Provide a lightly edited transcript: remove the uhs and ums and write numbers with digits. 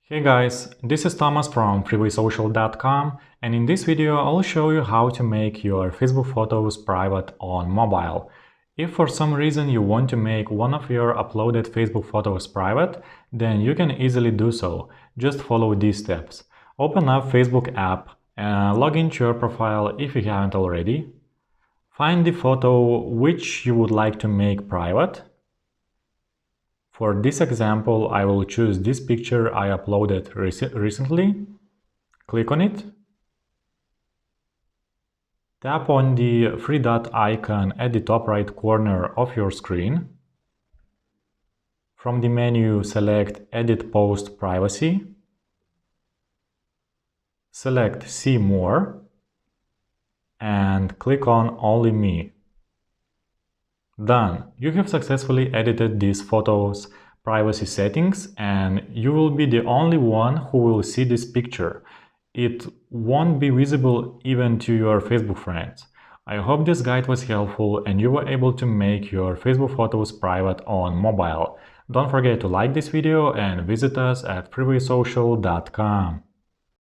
Hey guys, this is Thomas from freewaysocial.com, and in this video I'll show you how to make your Facebook photos private on mobile. If for some reason you want to make one of your uploaded Facebook photos private, then you can easily do so. Just follow these steps. Open up Facebook app and log into your profile if you haven't already. Find the photo which you would like to make private. For this example, I will choose this picture I uploaded recently. Click on it. Tap on the three dot icon at the top right corner of your screen. From the menu, select Edit Post Privacy. Select See More and click on Only Me. Done. You have successfully edited these photos privacy settings and you will be the only one who will see this picture. It won't be visible even to your Facebook friends. I hope this guide was helpful and you were able to make your Facebook photos private on mobile. Don't forget to like this video and visit us at freewaysocial.com.